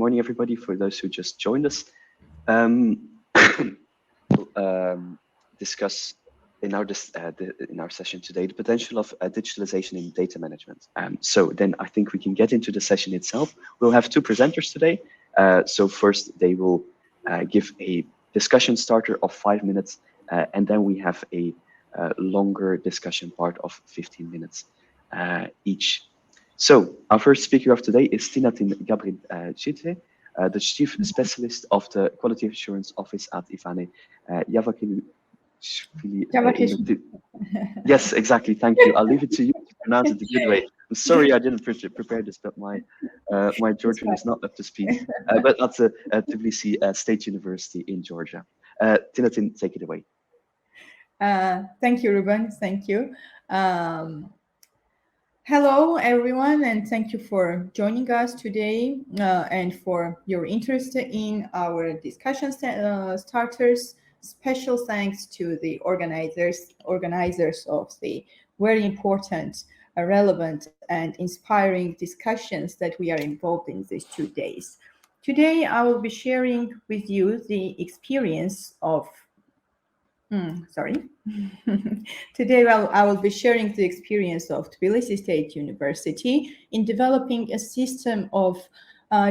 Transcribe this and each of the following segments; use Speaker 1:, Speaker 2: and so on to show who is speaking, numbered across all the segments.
Speaker 1: morning, everybody. For those who just joined us, we'll discuss in our session today the potential of digitalization in data management. So then I think we can get into the session itself. We'll have two presenters today. So first they will give a discussion starter of 5 minutes, and then we have a longer discussion part of 15 minutes each. So our first speaker of today is Tinatin Gabrichidze, the Chief Specialist of the Quality Assurance Office at Ivane, Javakhishvili. Yes, exactly. Thank you. I'll leave it to you to pronounce it the good way. I'm sorry I didn't prepare this, but my Georgian is not up to speed. But at the Tbilisi State University in Georgia. Tinatin, take it away.
Speaker 2: Thank you, Ruben. Thank you. Hello, everyone, and thank you for joining us today and for your interest in our discussion starters. Special thanks to the organizers of the very important, relevant, and inspiring discussions that we are involved in these 2 days. Today, I will be sharing with you the experience of Today, I will be sharing the experience of Tbilisi State University in developing a system of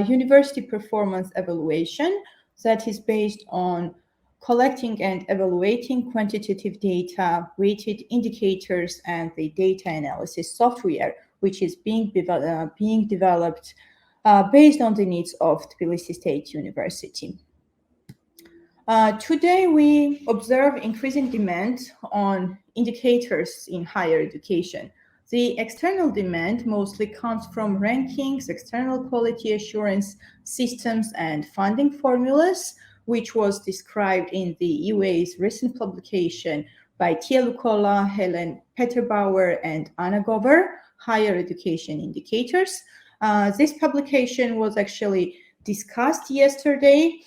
Speaker 2: university performance evaluation that is based on collecting and evaluating quantitative data, weighted indicators, and the data analysis software, which is being developed based on the needs of Tbilisi State University. Today, we observe increasing demand on indicators in higher education. The external demand mostly comes from rankings, external quality assurance systems, and funding formulas, which was described in the EUA's recent publication by Tia Lukola, Helen Peterbauer, and Anna Gover, Higher Education Indicators. This publication was actually discussed yesterday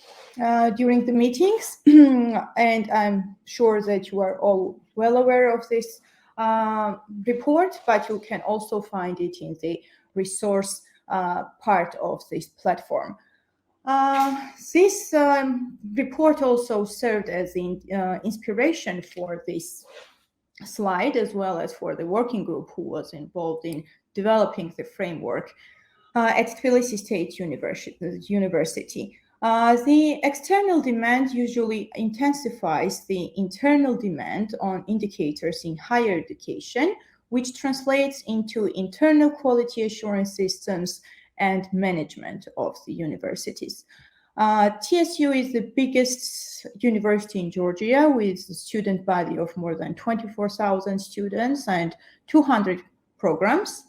Speaker 2: during the meetings, and I'm sure that you are all well aware of this report, but you can also find it in the resource part of this platform. This report also served as the inspiration for this slide, as well as for the working group who was involved in developing the framework at Tbilisi State University. The external demand usually intensifies the internal demand on indicators in higher education, which translates into internal quality assurance systems and management of the universities. TSU is the biggest university in Georgia with a student body of more than 24,000 students and 200 programs.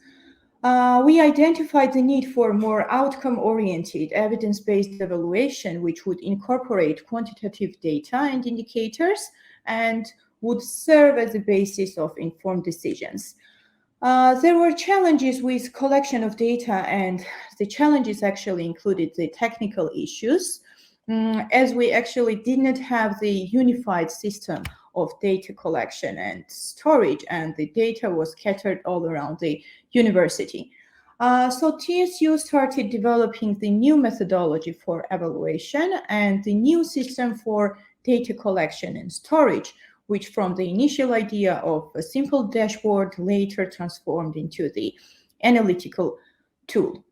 Speaker 2: We identified the need for more outcome-oriented, evidence-based evaluation, which would incorporate quantitative data and indicators and would serve as the basis of informed decisions. There were challenges with collection of data, and the challenges actually included the technical issues, as we actually did not have the unified system of data collection and storage, and the data was scattered all around the university. So TSU started developing the new methodology for evaluation and the new system for data collection and storage, which from the initial idea of a simple dashboard later transformed into the analytical tool.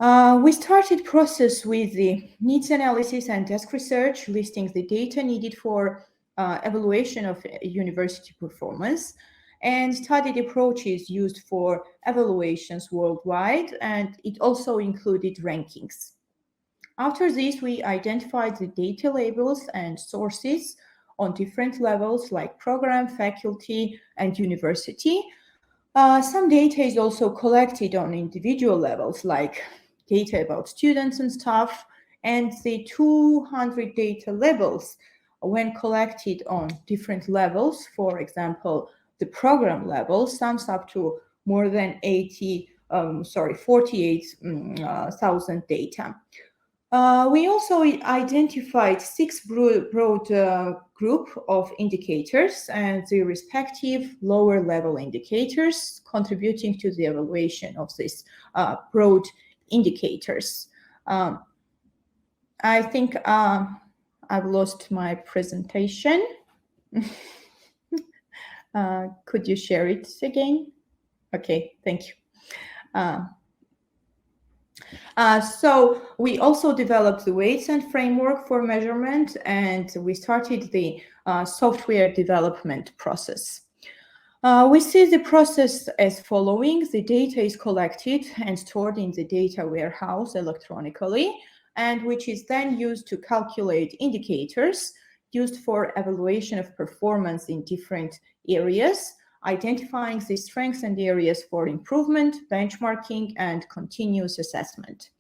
Speaker 2: We started process with the needs analysis and desk research, listing the data needed for evaluation of university performance, and studied approaches used for evaluations worldwide, and it also included rankings. After this, we identified the data labels and sources on different levels like program, faculty, and university. Some data is also collected on individual levels like data about students and staff, and the 200 data labels when collected on different levels, for example, the program level sums up to more than 48,000 data. We also identified 6 broad group of indicators and the respective lower level indicators contributing to the evaluation of these broad indicators. I think I've lost my presentation. Could you share it again? Okay, thank you. So we also developed the weights and framework for measurement, and we started the software development process. We see the process as following. The data is collected and stored in the data warehouse electronically, and which is then used to calculate indicators used for evaluation of performance in different areas, identifying the strengths and areas for improvement, benchmarking, and continuous assessment.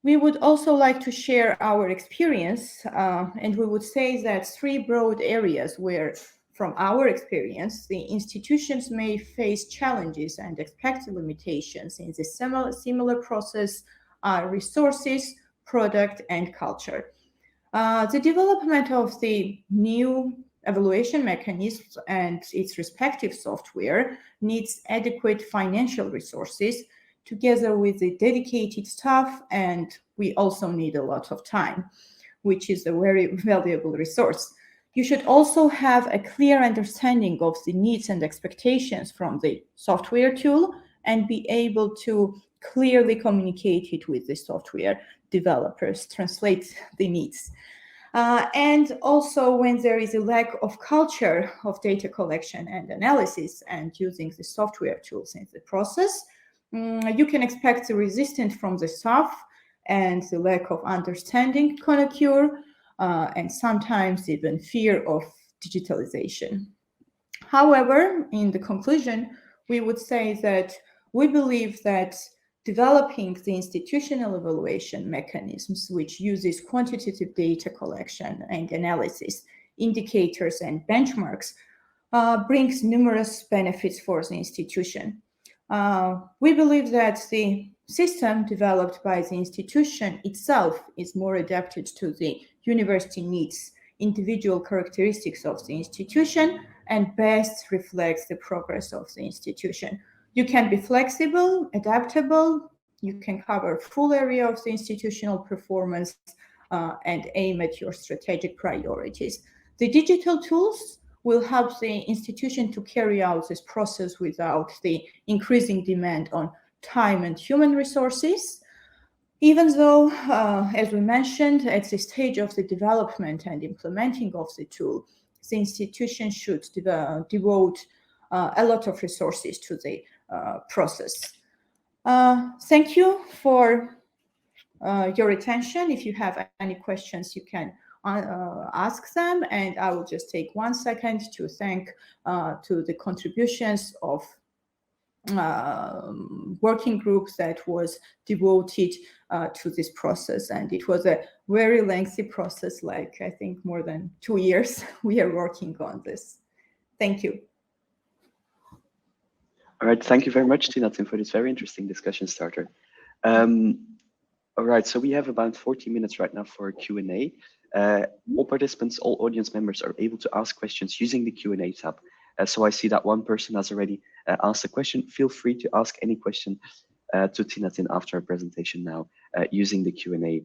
Speaker 2: We would also like to share our experience, and we would say that three broad areas where, from our experience, the institutions may face challenges and expect limitations in the similar process are resources, product, and culture. The development of the new evaluation mechanisms and its respective software needs adequate financial resources together with the dedicated staff, and we also need a lot of time, which is a very valuable resource. You should also have a clear understanding of the needs and expectations from the software tool and be able to clearly communicate it with the software developers, translate the needs. And also when there is a lack of culture of data collection and analysis and using the software tools in the process, you can expect the resistance from the staff and the lack of understanding can occur, and sometimes even fear of digitalization. However, in the conclusion, we would say that we believe that developing the institutional evaluation mechanisms, which uses quantitative data collection and analysis, indicators and benchmarks, brings numerous benefits for the institution. We believe that the system developed by the institution itself is more adapted to the university needs, individual characteristics of the institution, and best reflects the progress of the institution. You can be flexible, adaptable, you can cover full area of the institutional performance and aim at your strategic priorities. The digital tools will help the institution to carry out this process without the increasing demand on time and human resources. Even though, as we mentioned, at the stage of the development and implementing of the tool, the institution should devote a lot of resources to the process. Thank you for your attention. If you have any questions, you can ask them, and I will just take 1 second to thank to the contributions of working groups that was devoted to this process, and it was a very lengthy process, like I think more than 2 years we are working on this. Thank you.
Speaker 1: All right, thank you very much, Tinatin, for this very interesting discussion starter. All right, so we have about 40 minutes right now for Q&A. All participants, all audience members are able to ask questions using the Q&A tab. So I see that one person has already asked a question. Feel free to ask any question to Tinatin after our presentation now using the Q&A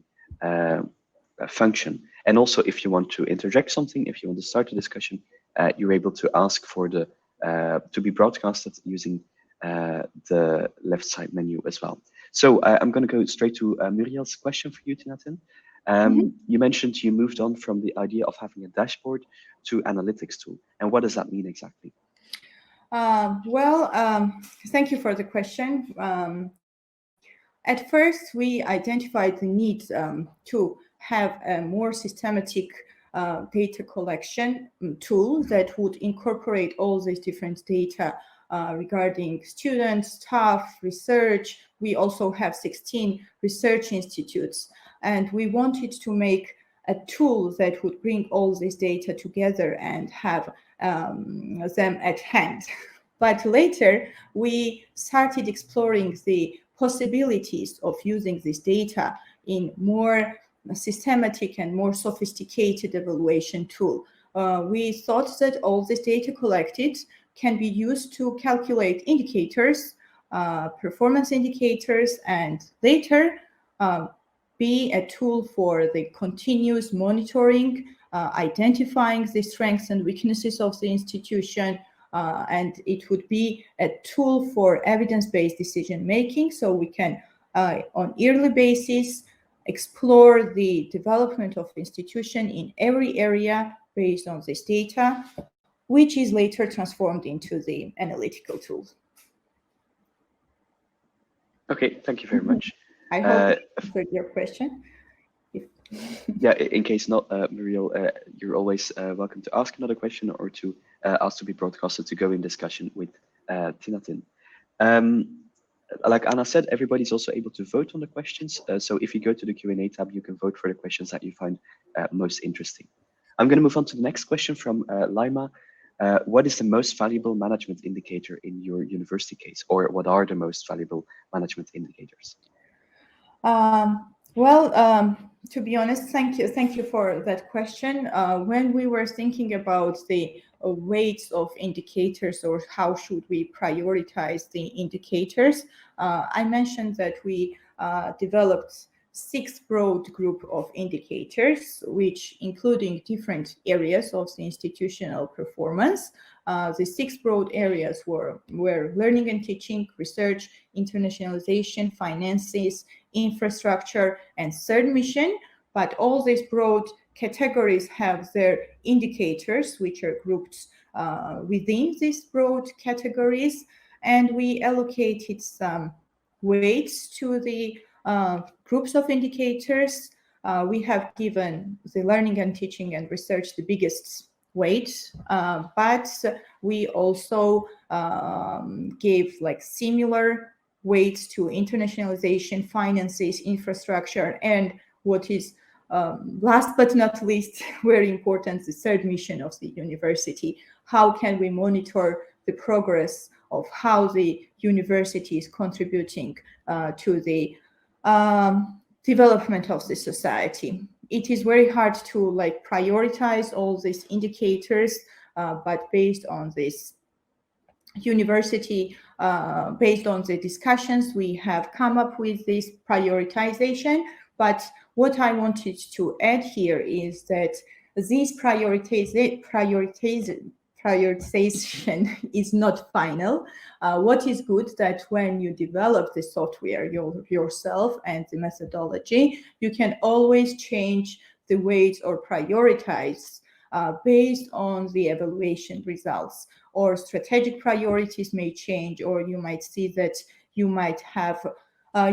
Speaker 1: function. And also, if you want to interject something, if you want to start a discussion, you're able to ask for the to be broadcasted using the left side menu as well. So I'm going to go straight to Muriel's question for you, Tinatin. You mentioned you moved on from the idea of having a dashboard to analytics tool. And what does that mean exactly?
Speaker 2: Thank you for the question. At first, we identified the need to have a more systematic data collection tool that would incorporate all these different data regarding students, staff, research. We also have 16 research institutes, and we wanted to make a tool that would bring all this data together and have them at hand. But later, we started exploring the possibilities of using this data in more systematic and more sophisticated evaluation tool. We thought that all this data collected can be used to calculate indicators, performance indicators, and later be a tool for the continuous monitoring, identifying the strengths and weaknesses of the institution, and it would be a tool for evidence-based decision making, so we can on yearly basis explore the development of the institution in every area based on this data, which is later transformed into the analytical tools.
Speaker 1: Okay, thank you very much.
Speaker 2: I hope I answered your question.
Speaker 1: Yeah, in case not, Muriel, you're always welcome to ask another question or to ask to be broadcasted to go in discussion with Tinatin. Like Anna said, everybody's also able to vote on the questions. So if you go to the Q&A tab, you can vote for the questions that you find most interesting. I'm going to move on to the next question from Laima. What is the most valuable management indicator in your university case, or what are the most valuable management indicators?
Speaker 2: To be honest, thank you for that question. When we were thinking about the weights of indicators or how should we prioritize the indicators, I mentioned that we developed 6 broad group of indicators, which including different areas of the institutional performance. The 6 broad areas were learning and teaching, research, internationalization, finances, infrastructure, and third mission. But all these broad categories have their indicators, which are grouped within these broad categories. And we allocated some weights to the groups of indicators. We have given the learning and teaching and research the biggest weight, but we also gave like similar weights to internationalization, finances, infrastructure, and what is last but not least, very important, the third mission of the university. How can we monitor the progress of how the university is contributing to the development of the society? It is very hard to like prioritize all these indicators, but based on this university, based on the discussions, we have come up with this prioritization. But what I wanted to add here is that this prioritization is not final. What is good that when you develop the software yourself and the methodology, you can always change the weights or prioritize based on the evaluation results, or strategic priorities may change, or you might see that you might have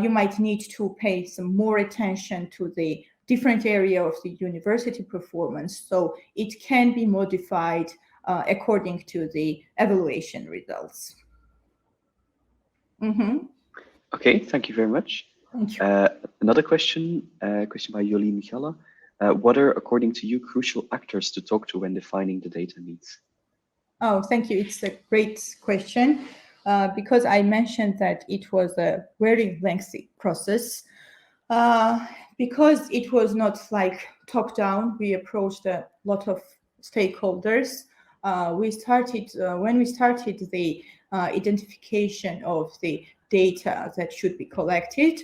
Speaker 2: you might need to pay some more attention to the different area of the university performance. So it can be modified according to the evaluation results.
Speaker 1: Okay, thank you very much.
Speaker 2: Thank you.
Speaker 1: Another question by Yoli Michala. What are, according to you, crucial actors to talk to when defining the data needs?
Speaker 2: Oh, thank you. It's a great question because I mentioned that it was a very lengthy process. Because it was not like top down, we approached a lot of stakeholders. When we started the identification of the data that should be collected,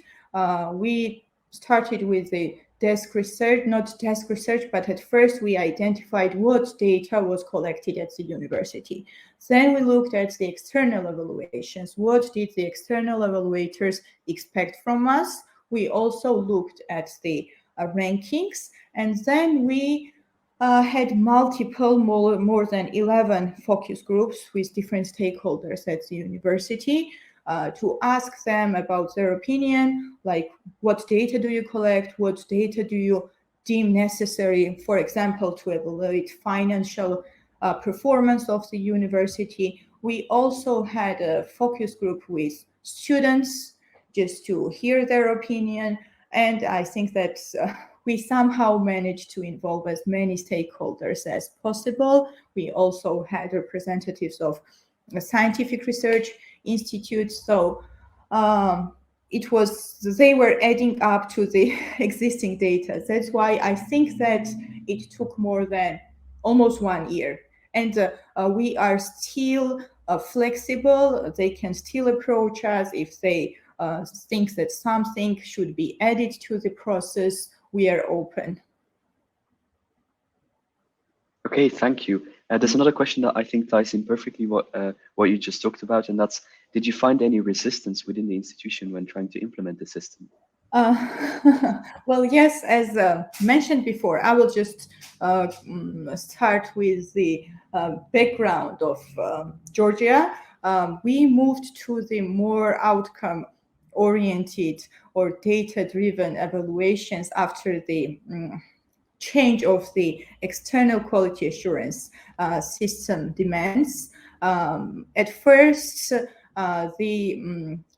Speaker 2: we started with the desk research, not desk research, but at first we identified what data was collected at the university. Then we looked at the external evaluations. What did the external evaluators expect from us? We also looked at the rankings, and then we had multiple, more than 11 focus groups with different stakeholders at the university to ask them about their opinion, like what data do you collect, what data do you deem necessary, for example, to evaluate financial performance of the university. We also had a focus group with students just to hear their opinion, and I think that we somehow managed to involve as many stakeholders as possible. We also had representatives of scientific research institutes, so they were adding up to the existing data. That's why I think that it took more than almost 1 year, and we are still flexible. They can still approach us if they thinks that something should be added to the process, we are open.
Speaker 1: Okay, thank you. There's another question that I think ties in perfectly what you just talked about, and that's, did you find any resistance within the institution when trying to implement the system?
Speaker 2: Well, yes, as mentioned before, I will just start with the background of Georgia. We moved to the more outcome-oriented or data-driven evaluations after the change of the external quality assurance system demands. At first,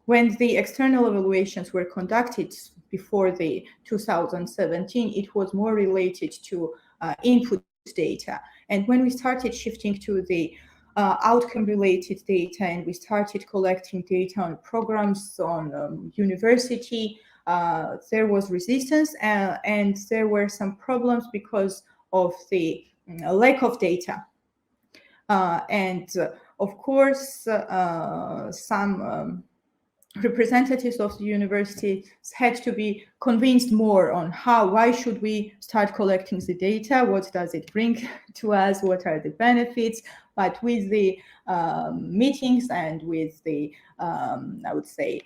Speaker 2: when the external evaluations were conducted before the 2017, it was more related to input data. And when we started shifting to the outcome-related data, and we started collecting data on programs on university, there was resistance, and there were some problems because of the lack of data. Of course, some representatives of the university had to be convinced more on why should we start collecting the data, what does it bring to us, what are the benefits. But with the meetings and with the, I would say,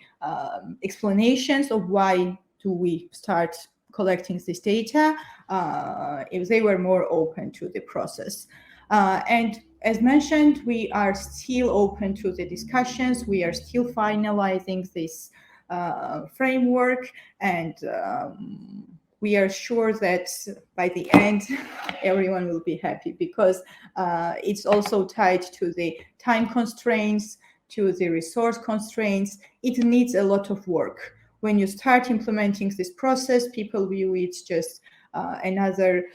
Speaker 2: explanations of why do we start collecting this data, if they were more open to the process. And as mentioned, we are still open to the discussions. We are still finalizing this framework, and we are sure that by the end, everyone will be happy, because it's also tied to the time constraints, to the resource constraints. It needs a lot of work. When you start implementing this process, people view it just another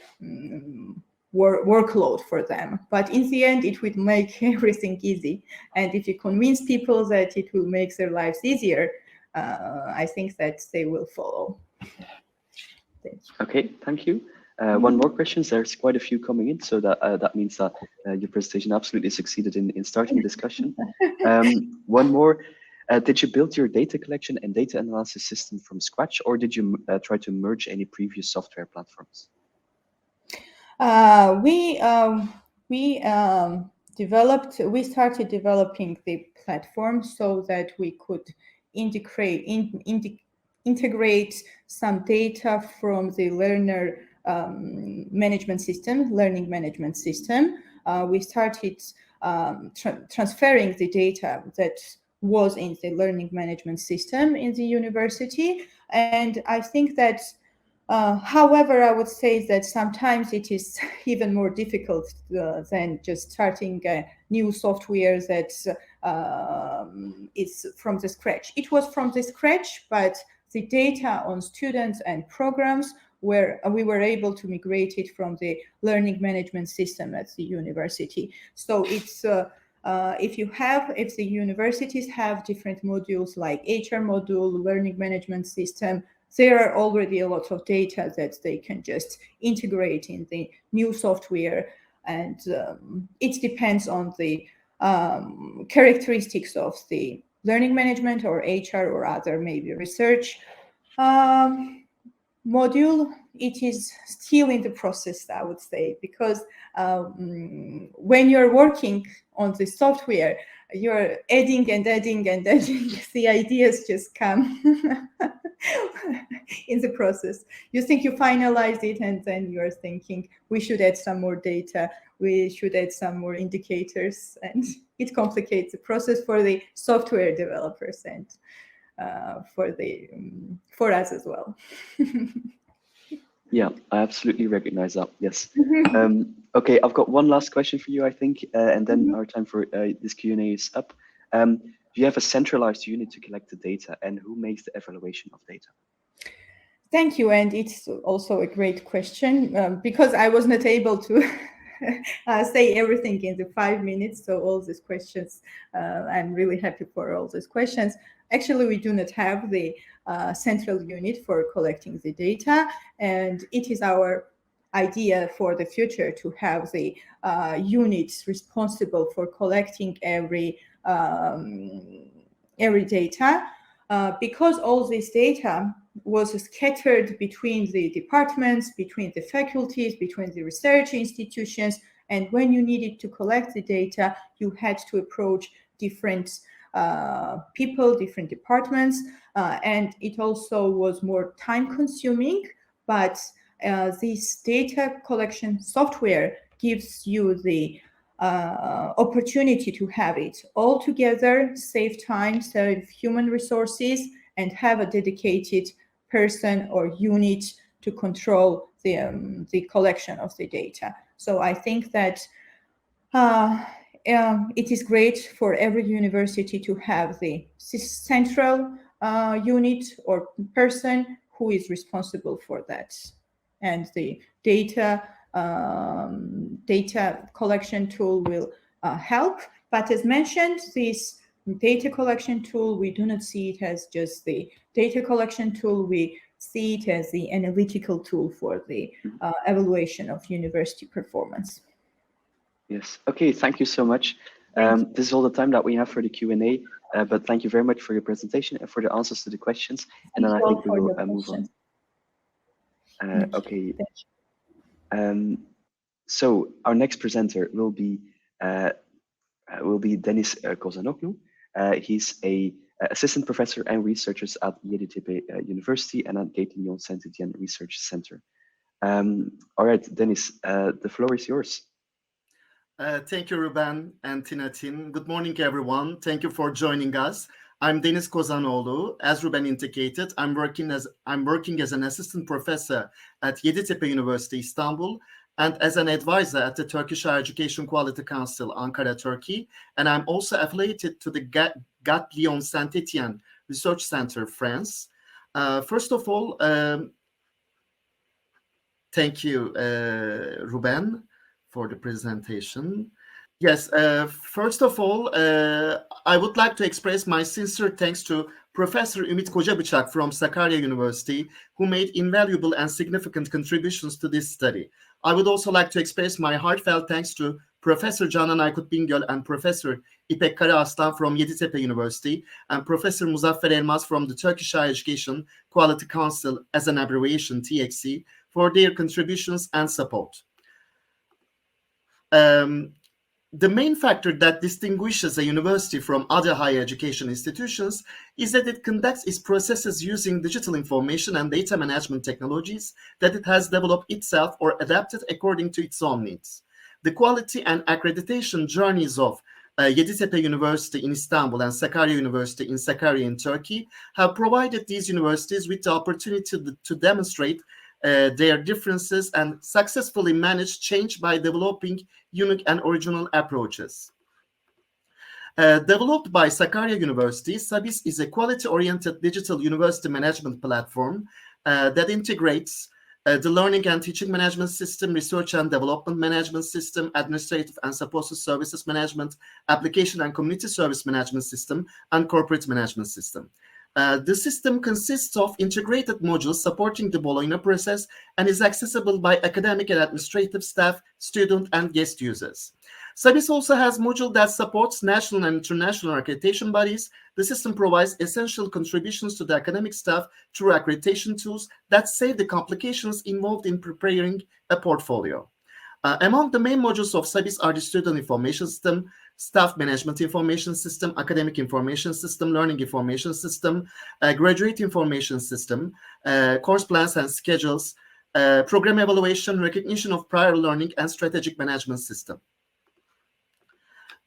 Speaker 2: workload for them. But in the end, it would make everything easy. And if you convince people that it will make their lives easier, I think that they will follow. Thank you.
Speaker 1: Okay, thank you. One more question. There's quite a few coming in, so that means that your presentation absolutely succeeded in starting a discussion. One more. Did you build your data collection and data analysis system from scratch, or did you try to merge any previous software platforms?
Speaker 2: We started developing the platform so that we could integrate some data from the learning management system. We started transferring the data that was in the learning management system in the university. And I think that however, I would say that sometimes it is even more difficult than just starting a new software that is from the scratch. It was from the scratch, but the data on students and programs where we were able to migrate it from the learning management system at the university. So it's if the universities have different modules like HR module, learning management system, there are already a lot of data that they can just integrate in the new software, and it depends on the characteristics of the learning management or HR or other maybe research module. It is still in the process, I would say, because when you're working on the software, you're adding and adding and adding. The ideas just come in the process. You think you finalize it, and then you're thinking, we should add some more data, we should add some more indicators, and it complicates the process for the software developers and for us as well.
Speaker 1: Yeah, I absolutely recognize that. Yes. Okay, I've got one last question for you, I think, and then our time for this Q&A is up. Do you have a centralized unit to collect the data, and who makes the evaluation of data?
Speaker 2: Thank you, and it's also a great question because I was not able to say everything in the 5 minutes. So all these questions, I'm really happy for all these questions. Actually, we do not have the central unit for collecting the data, and it is our idea for the future to have the units responsible for collecting every data. because all this data was scattered between the departments, between the faculties, between the research institutions, and when you needed to collect the data, you had to approach different people, different departments, and it also was more time-consuming, but this data collection software gives you the opportunity to have it all together, save time, save human resources, and have a dedicated person or unit to control the collection of the data. So I think that it is great for every university to have the central unit or person who is responsible for that. And the data collection tool will help. But as mentioned, this data collection tool, we do not see it as just the data collection tool. We see it as the analytical tool for the evaluation of university performance.
Speaker 1: Yes. Okay. Thank you so much. This is all the time that we have for the Q&A, but thank you very much for your presentation and for the answers to the questions. And then I think we will move on. Okay. So our next presenter will be Deniz Kozanoglu. He's a assistant professor and researcher at Yeditepe University and at Lyon Saint-Étienne Research Center. All right, Deniz, the floor is yours.
Speaker 3: Thank you, Ruben and Tinatin. Good morning, everyone. Thank you for joining us. I'm Deniz Kozanoglu. As Ruben indicated, I'm working as an assistant professor at Yeditepe University, Istanbul, and as an advisor at the Turkish Higher Education Quality Council, Ankara, Turkey. And I'm also affiliated to the GAT Lyon Saint-Étienne Research Center, France. First of all, thank you, Ruben, for the presentation. Yes, first of all, I would like to express my sincere thanks to Professor Ümit Kocabiçak from Sakarya University, who made invaluable and significant contributions to this study. I would also like to express my heartfelt thanks to Professor Canan Aykut Bingöl and Professor İpek Karaaslan from Yeditepe University and Professor Muzaffer Elmas from the Turkish Higher Education Quality Council, as an abbreviation TXC, for their contributions and support. The main factor that distinguishes a university from other higher education institutions is that it conducts its processes using digital information and data management technologies that it has developed itself or adapted according to its own needs. The quality and accreditation journeys of Yeditepe University in Istanbul and Sakarya University in Sakarya in Turkey have provided these universities with the opportunity to demonstrate their differences and successfully manage change by developing unique and original approaches. Developed by Sakarya University, SABIS is a quality-oriented digital university management platform that integrates the learning and teaching management system, research and development management system, administrative and support services management, application and community service management system, and corporate management system. The system consists of integrated modules supporting the Bologna process and is accessible by academic and administrative staff, student, and guest users. SABIS also has a module that supports national and international accreditation bodies. The system provides essential contributions to the academic staff through accreditation tools that save the complications involved in preparing a portfolio. Among the main modules of SABIS are the Student Information System, Staff Management Information System, Academic Information System, Learning Information System, Graduate Information System, Course Plans and Schedules, Program Evaluation, Recognition of Prior Learning, and Strategic Management System.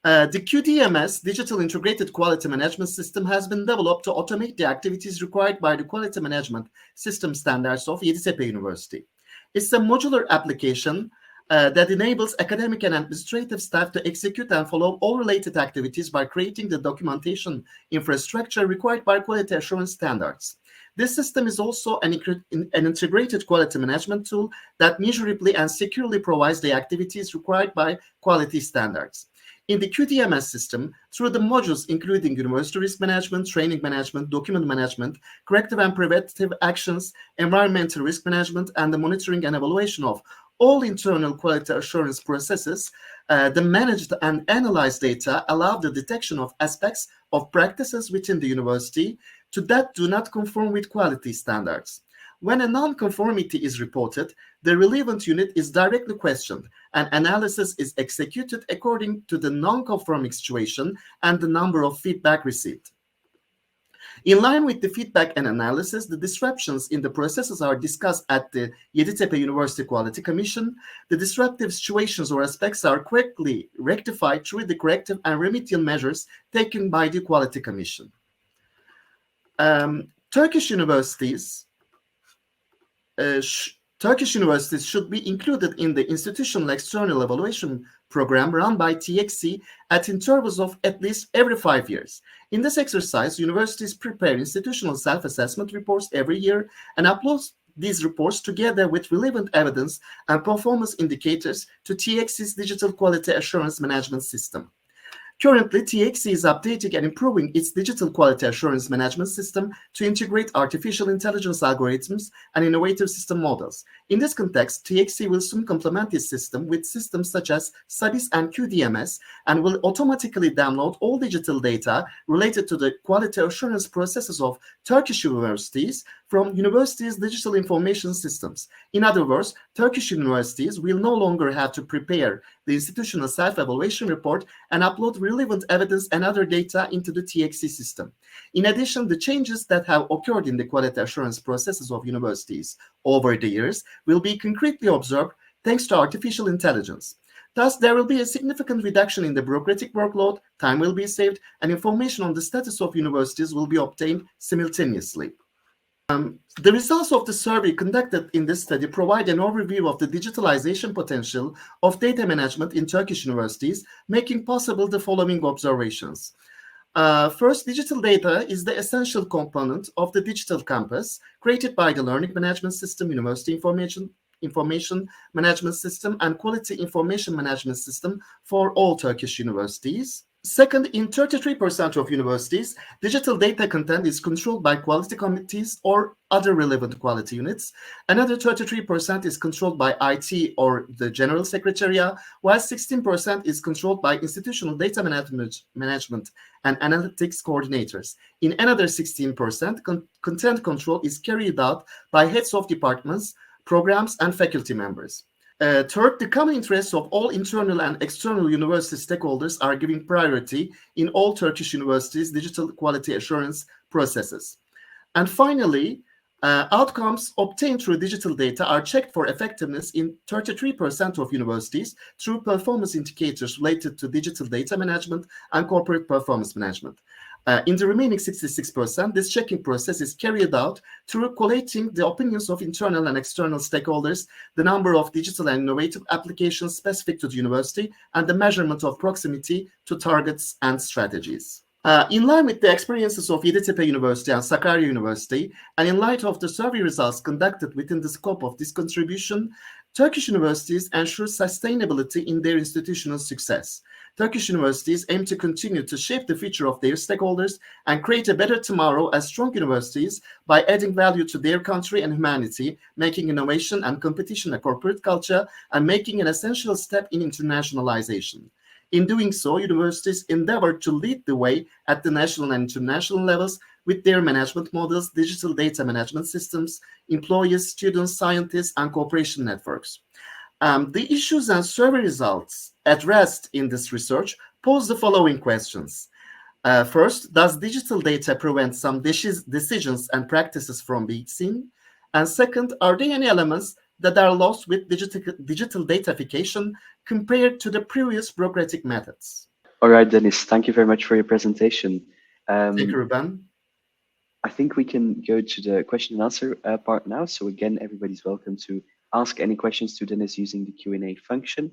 Speaker 3: The QDMS, Digital Integrated Quality Management System, has been developed to automate the activities required by the Quality Management System standards of Yeditepe University. It's a modular application that enables academic and administrative staff to execute and follow all related activities by creating the documentation infrastructure required by quality assurance standards. This system is also an integrated quality management tool that measurably and securely provides the activities required by quality standards. In the QDMS system, through the modules including university risk management, training management, document management, corrective and preventive actions, environmental risk management, and the monitoring and evaluation of all internal quality assurance processes, the managed and analyzed data allow the detection of aspects of practices within the university that do not conform with quality standards. When a non-conformity is reported, the relevant unit is directly questioned, and analysis is executed according to the non-conforming situation and the number of feedback received. In line with the feedback and analysis, the disruptions in the processes are discussed at the Yeditepe University Quality Commission. The disruptive situations or aspects are quickly rectified through the corrective and remedial measures taken by the Quality Commission. Turkish universities should be included in the institutional external evaluation program run by TXC at intervals of at least every 5 years. In this exercise, universities prepare institutional self-assessment reports every year and upload these reports together with relevant evidence and performance indicators to TXC's Digital Quality Assurance Management System. Currently, TXC is updating and improving its digital quality assurance management system to integrate artificial intelligence algorithms and innovative system models. In this context, TXC will soon complement this system with systems such as SABIS and QDMS and will automatically download all digital data related to the quality assurance processes of Turkish universities from universities' digital information systems. In other words, Turkish universities will no longer have to prepare the institutional self-evaluation report and upload relevant evidence and other data into the TXC system. In addition, the changes that have occurred in the quality assurance processes of universities over the years will be concretely observed thanks to artificial intelligence. Thus, there will be a significant reduction in the bureaucratic workload, time will be saved, and information on the status of universities will be obtained simultaneously. The results of the survey conducted in this study provide an overview of the digitalization potential of data management in Turkish universities, making possible the following observations. First, digital data is the essential component of the digital campus created by the Learning Management System, University Information Management System, and Quality Information Management System for all Turkish universities. Second, in 33% of universities, digital data content is controlled by quality committees or other relevant quality units. Another 33% is controlled by IT or the General Secretariat, while 16% is controlled by institutional data management and analytics coordinators. In another 16%, content control is carried out by heads of departments, programs, and faculty members. Third, the common interests of all internal and external university stakeholders are given priority in all Turkish universities' digital quality assurance processes. And finally, outcomes obtained through digital data are checked for effectiveness in 33% of universities through performance indicators related to digital data management and corporate performance management. In the remaining 66%, this checking process is carried out through collating the opinions of internal and external stakeholders, the number of digital and innovative applications specific to the university, and the measurement of proximity to targets and strategies. In line with the experiences of Yeditepe University and Sakarya University, and in light of the survey results conducted within the scope of this contribution, Turkish universities ensure sustainability in their institutional success. Turkish universities aim to continue to shape the future of their stakeholders and create a better tomorrow as strong universities by adding value to their country and humanity, making innovation and competition a corporate culture, and making an essential step in internationalization. In doing so, universities endeavor to lead the way at the national and international levels with their management models, digital data management systems, employees, students, scientists, and cooperation networks. The issues and survey results addressed in this research pose the following questions. First, does digital data prevent some decisions and practices from being seen? And second, are there any elements that are lost with digital datafication compared to the previous bureaucratic methods?
Speaker 1: All right, Deniz, thank you very much for your presentation.
Speaker 3: Thank you, Ruben.
Speaker 1: I think we can go to the question and answer part now. So again, everybody's welcome to ask any questions to Deniz using the Q&A function.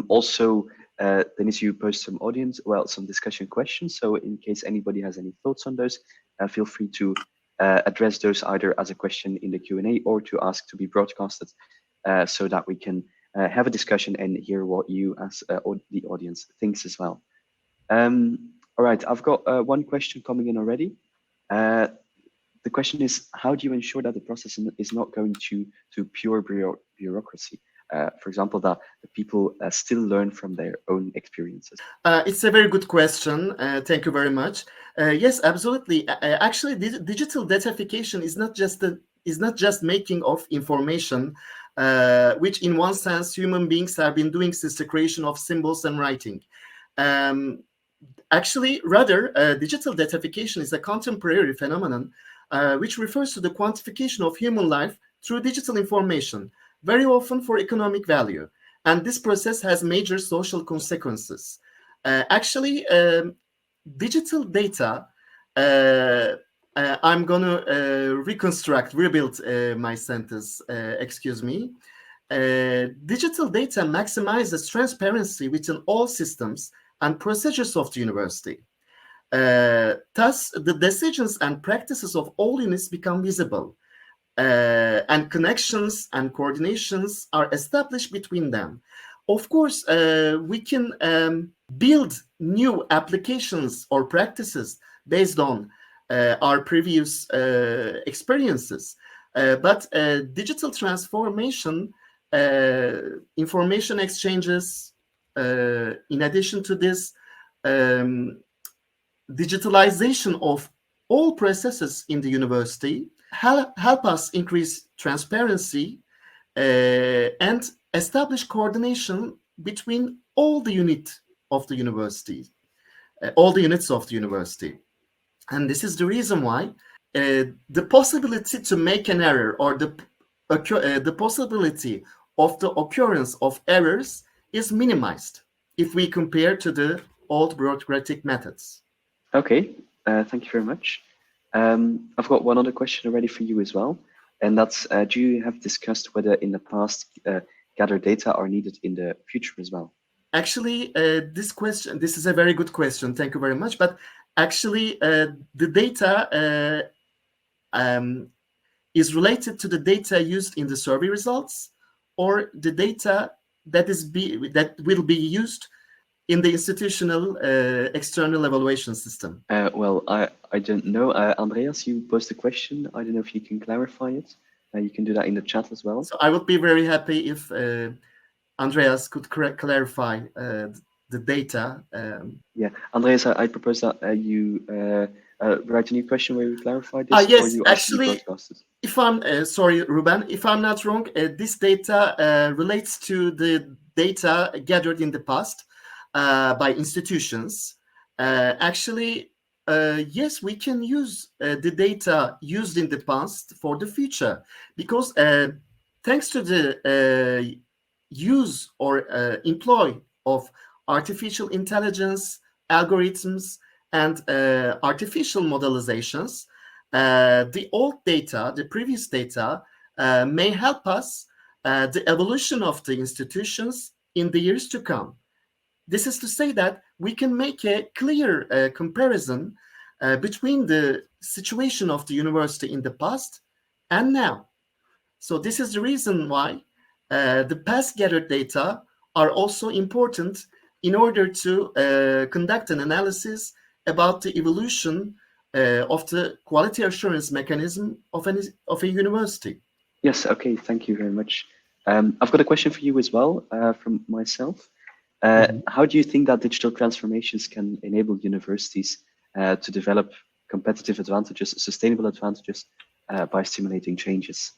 Speaker 1: Also, Deniz, you post some discussion questions. So in case anybody has any thoughts on those, feel free to address those either as a question in the Q&A or to ask to be broadcasted so that we can have a discussion and hear what you as the audience thinks as well. All right, I've got one question coming in already. The question is, how do you ensure that the process is not going to pure bureaucracy? for example, that the people still learn from their own experiences?
Speaker 3: It's a very good question. Thank you very much. Yes, absolutely. Actually, digital datafication is not just making of information, which in one sense human beings have been doing since the creation of symbols and writing. Actually, rather, digital datafication is a contemporary phenomenon which refers to the quantification of human life through digital information, very often for economic value. And this process has major social consequences. Actually, digital data, I'm going to rebuild my sentence, excuse me. Digital data maximizes transparency within all systems and procedures of the university. Thus, the decisions and practices of all units become visible, and connections and coordinations are established between them. Of course, we can build new applications or practices based on our previous experiences, but digital transformation, information exchanges, in addition to this, digitalization of all processes in the university help us increase transparency and establish coordination between all the units of the university. And this is the reason why the possibility to make an error or the possibility of the occurrence of errors is minimized if we compare to the old bureaucratic methods.
Speaker 1: Okay, thank you very much. I've got one other question already for you as well, and that's, do you have discussed whether in the past gathered data are needed in the future as well?
Speaker 3: Actually, this is a very good question. Thank you very much. But actually, the data is related to the data used in the survey results, or the data that will be used in the institutional external evaluation system?
Speaker 1: Well, I don't know. Andreas, you posed a question. I don't know if you can clarify it. You can do that in the chat as well.
Speaker 3: So I would be very happy if Andreas could clarify the data.
Speaker 1: Yeah, Andreas, I propose that you write a new question where you clarify this.
Speaker 3: Yes,
Speaker 1: or you
Speaker 3: actually, if I'm sorry, Ruben, if I'm not wrong, this data relates to the data gathered in the past by institutions. Actually, yes, we can use the data used in the past for the future, because thanks to the use or employ of artificial intelligence, algorithms, and artificial modelizations, the old data, the previous data, may help us the evolution of the institutions in the years to come. This is to say that we can make a clear comparison between the situation of the university in the past and now. So this is the reason why the past gathered data are also important in order to conduct an analysis about the evolution of the quality assurance mechanism of a university.
Speaker 1: Yes, okay, thank you very much. I've got a question for you as well from myself. How do you think that digital transformations can enable universities to develop competitive advantages, sustainable advantages by stimulating changes?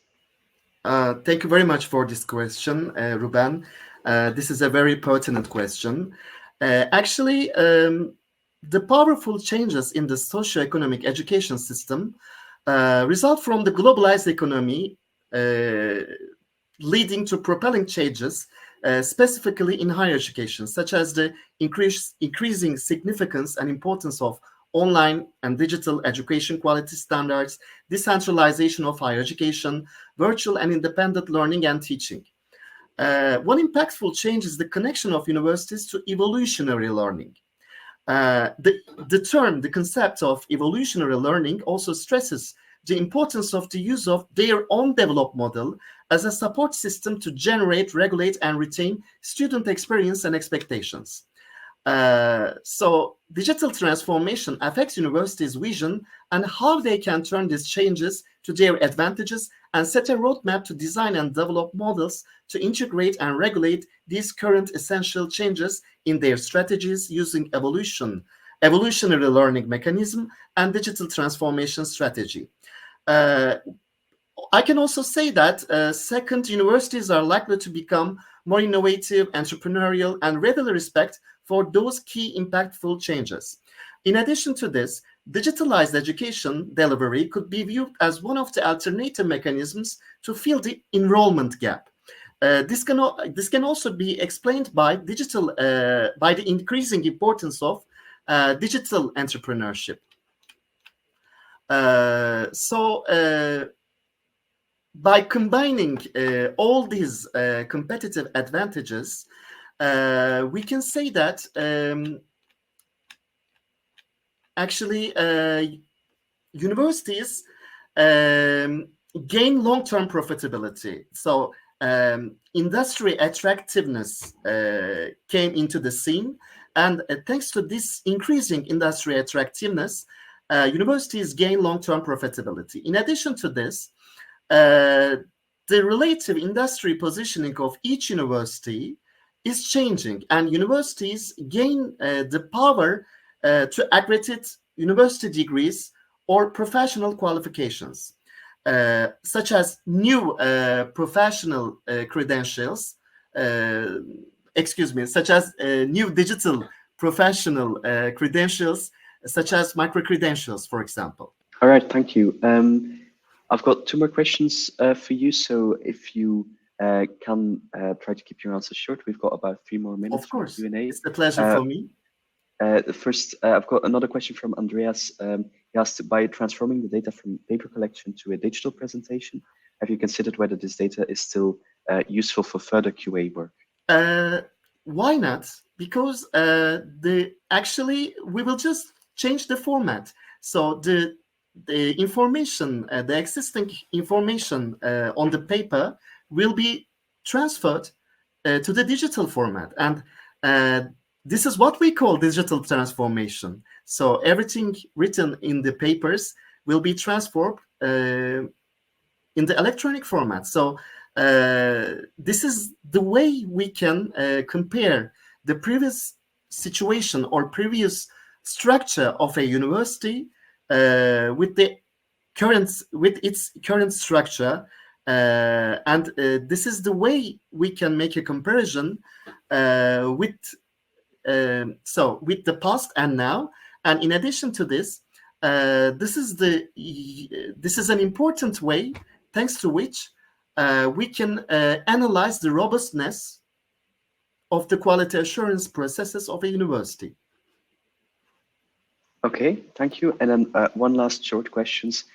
Speaker 3: Thank you very much for this question, Ruben. This is a very pertinent question. Actually, the powerful changes in the socio-economic education system result from the globalized economy, leading to propelling changes, specifically in higher education, such as the increasing significance and importance of online and digital education quality standards, decentralization of higher education, virtual and independent learning and teaching. One impactful change is the connection of universities to evolutionary learning. The concept of evolutionary learning also stresses the importance of the use of their own developed model as a support system to generate, regulate, and retain student experience and expectations. So digital transformation affects universities' vision and how they can turn these changes to their advantages and set a roadmap to design and develop models to integrate and regulate these current essential changes in their strategies using evolutionary learning mechanism and digital transformation strategy. I can also say that second, universities are likely to become more innovative, entrepreneurial, and readily respect for those key impactful changes. In addition to this, digitalized education delivery could be viewed as one of the alternative mechanisms to fill the enrollment gap. This can also be explained by by the increasing importance of digital entrepreneurship. By combining all these competitive advantages, we can say that actually universities gain long-term profitability. So industry attractiveness came into the scene, and thanks to this increasing industry attractiveness, universities gain long-term profitability. In addition to this, the relative industry positioning of each university is changing, and universities gain the power to accredit university degrees or professional qualifications, such as new professional credentials, such as new digital professional credentials, such as micro-credentials, for example.
Speaker 1: All right, thank you. I've got two more questions for you, so if you can try to keep your answers short. We've got about 3 more minutes.
Speaker 3: Of course,
Speaker 1: for Q&A.
Speaker 3: it's a pleasure for me.
Speaker 1: First, I've got another question from Andreas. He asked, by transforming the data from paper collection to a digital presentation, have you considered whether this data is still useful for further QA work?
Speaker 3: Why not? Because actually we will just change the format. So the information, the existing information on the paper will be transferred to the digital format, and this is what we call digital transformation. So everything written in the papers will be transformed in the electronic format. So this is the way we can compare the previous situation or previous structure of a university with its current structure, and this is the way we can make a comparison with the past and now. And in addition to this, this is an important way thanks to which we can analyze the robustness of the quality assurance processes of a university.
Speaker 1: Okay, thank you. And then one last short questions.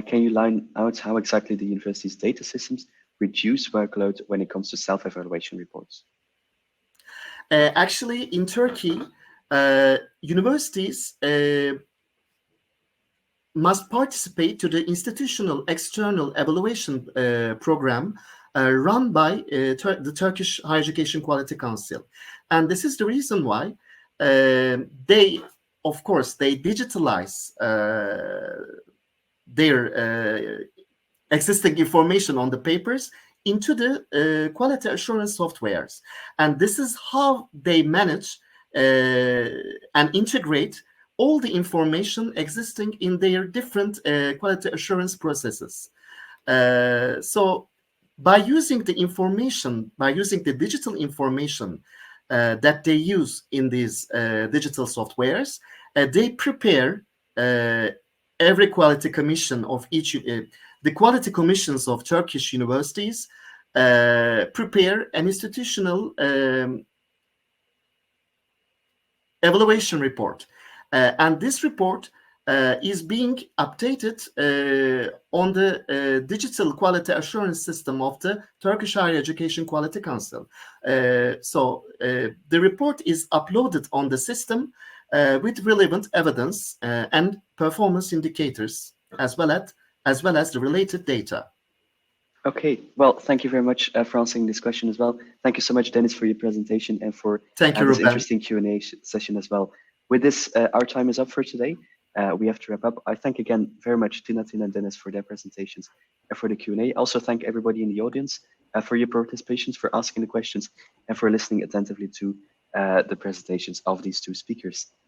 Speaker 1: Can you line out how exactly the university's data systems reduce workload when it comes to self-evaluation reports?
Speaker 3: Actually, in Turkey, universities must participate to the institutional external evaluation program run by the Turkish Higher Education Quality Council. And this is the reason why they digitalize their existing information on the papers into the quality assurance softwares. And this is how they manage and integrate all the information existing in their different quality assurance processes. So by using the information, by using the digital information that they use in these digital softwares, they prepare every quality commission of each, the quality commissions of Turkish universities prepare an institutional evaluation report. And this report is being updated on the digital quality assurance system of the Turkish Higher Education Quality Council. So the report is uploaded on the system with relevant evidence and performance indicators, as well as the related data.
Speaker 1: Okay, well, thank you very much for answering this question as well. Thank you so much, Deniz, for your presentation and for
Speaker 3: Thank you,
Speaker 1: this
Speaker 3: Ruben.
Speaker 1: interesting Q&A session as well. With this, our time is up for today. We have to wrap up. I thank again very much Tinatin and Deniz for their presentations and for the Q&A. Also thank everybody in the audience for your participations, for asking the questions, and for listening attentively to the presentations of these two speakers.